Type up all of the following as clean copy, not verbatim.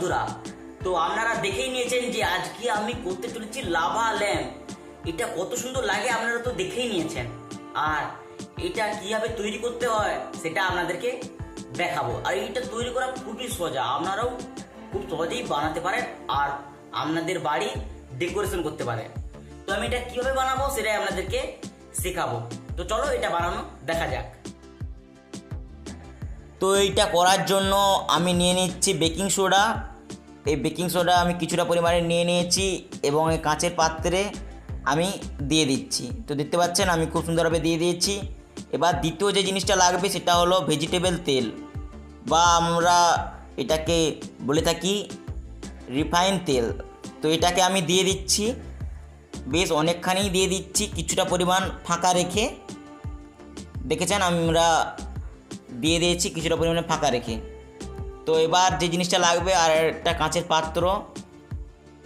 বন্ধুরা, তো আপনারা দেখেই নিয়েছেন যে আজকে আমি করতে চলেছি লাভা ল্যাম্প। এটা কত সুন্দর লাগে আপনারা তো দেখেই নিয়েছেন। আর এটা কিভাবে তৈরি করতে হয় সেটা আপনাদেরকে দেখাবো। আর এটা তৈরি করা খুবই সোজা, আপনারাও খুব সহজেই বানাতে পারেন আর আপনাদের বাড়ি ডেকোরেশন করতে পারেন। তো আমি এটা কিভাবে বানাবো সেটাই আপনাদেরকে শেখাবো। তো চলো এটা বানানো দেখা যাক। তো এইটা করার জন্য আমি নিয়ে নিচ্ছি বেকিং সোডা। এই বেকিং সোডা আমি কিছুটা পরিমাণে নিয়ে নিয়েছি এবং এই কাঁচের পাত্রে আমি দিয়ে দিচ্ছি। তো দেখতে পাচ্ছেন আমি খুব সুন্দরভাবে দিয়ে দিয়েছি। এবার দ্বিতীয় যে জিনিসটা লাগবে সেটা হলো ভেজিটেবল তেল, বা আমরা এটাকে বলে থাকি রিফাইন তেল। তো এটাকে আমি দিয়ে দিচ্ছি, বেশ অনেকখানি দিয়ে দিচ্ছি, কিছুটা পরিমাণ ফাঁকা রেখে। দেখেছেন আমরা দিয়ে দিয়েছি কিছুটা পরিমাণে ফাঁকা রেখে। তো এবার যে জিনিসটা লাগবে আর একটা কাঁচের পাত্র।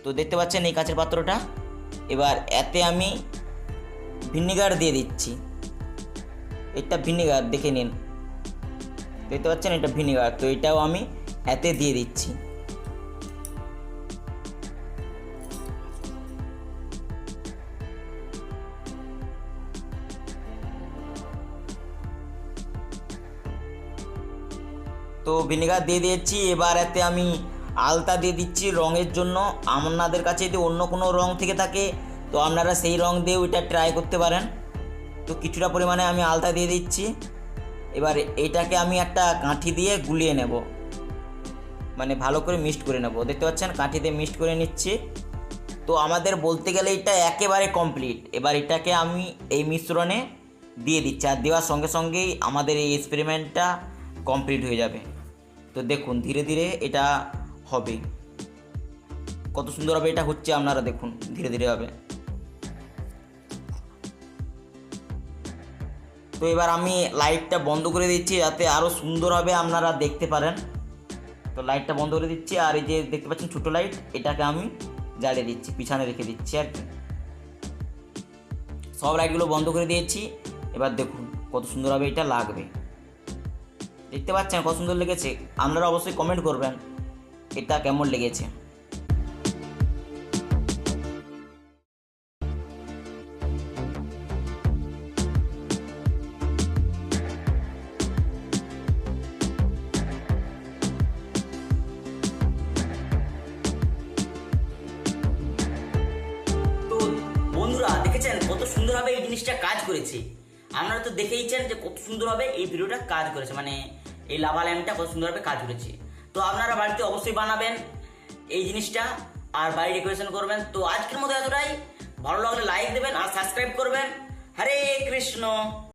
তো দেখতে পাচ্ছেন এই কাঁচের পাত্রটা। এবার এতে আমি ভিনিগার দিয়ে দিচ্ছি। এটা ভিনিগার, দেখে নিন, দেখতে পাচ্ছেন এটা ভিনিগার। তো এটাও আমি এতে দিয়ে দিচ্ছি। তো ভিনেগার দিয়ে দিয়েছি। এবার এতে আমি আলতা দিয়ে দিচ্ছি রঙের জন্য। আপনাদের কাছে যদি অন্য কোনো রং থেকে থাকে তো আপনারা সেই রং দিয়েও এটা ট্রাই করতে পারেন। তো কিছুটা পরিমাণে আমি আলতা দিয়ে দিচ্ছি। এবার এটাকে আমি একটা কাঠি দিয়ে গুলিয়ে নেব, মানে ভালো করে মিক্সড করে নেব। দেখতে পাচ্ছেন কাঠি দিয়ে মিক্সড করে নিচ্ছি। তো আমাদের বলতে গেলে এটা একেবারে কমপ্লিট। এবার এটাকে আমি এই মিশ্রণে দিয়ে দিচ্ছি, আর দেওয়ার সঙ্গে সঙ্গেই আমাদের এই এক্সপেরিমেন্টটা কমপ্লিট হয়ে যাবে। তো দেখুন ধীরে ধীরে এটা হবে, কত সুন্দরভাবে এটা হচ্ছে, আপনারা দেখুন ধীরে ধীরে হবে। তো এবার আমি লাইটটা বন্ধ করে দিচ্ছি যাতে আরও সুন্দরভাবে আপনারা দেখতে পারেন। তো লাইটটা বন্ধ করে দিচ্ছি, আর এই যে দেখতে পাচ্ছেন ছোটো লাইট, এটাকে আমি জ্বালিয়ে দিচ্ছি, পিছনে রেখে দিচ্ছি আর কি। সব লাইটগুলো বন্ধ করে দিয়েছি। এবার দেখুন কত সুন্দরভাবে এটা লাগবে। দেখতে পাচ্ছেন কত সুন্দর লেগেছে। আপনারা অবশ্যই কমেন্ট করবেন এটা কেমন লেগেছে। তো বন্ধুরা দেখেছেন কত সুন্দরভাবে এই জিনিসটা কাজ করেছে। আপনারা তো দেখেইছেন যে কত সুন্দরভাবে এই ভিডিওটা কাজ করেছে, মানে এই লাভা ল্যাম্পটা কত সুন্দরভাবে কাজ করেছে। তো আপনারা বাড়িতে অবশ্যই বানাবেন এই জিনিসটা আর বাড়ি ডেকোরেশন করবেন। তো আজকের মতো এতটাই। ভালো লাগলে লাইক দেবেন আর সাবস্ক্রাইব করবেন। হরে কৃষ্ণ।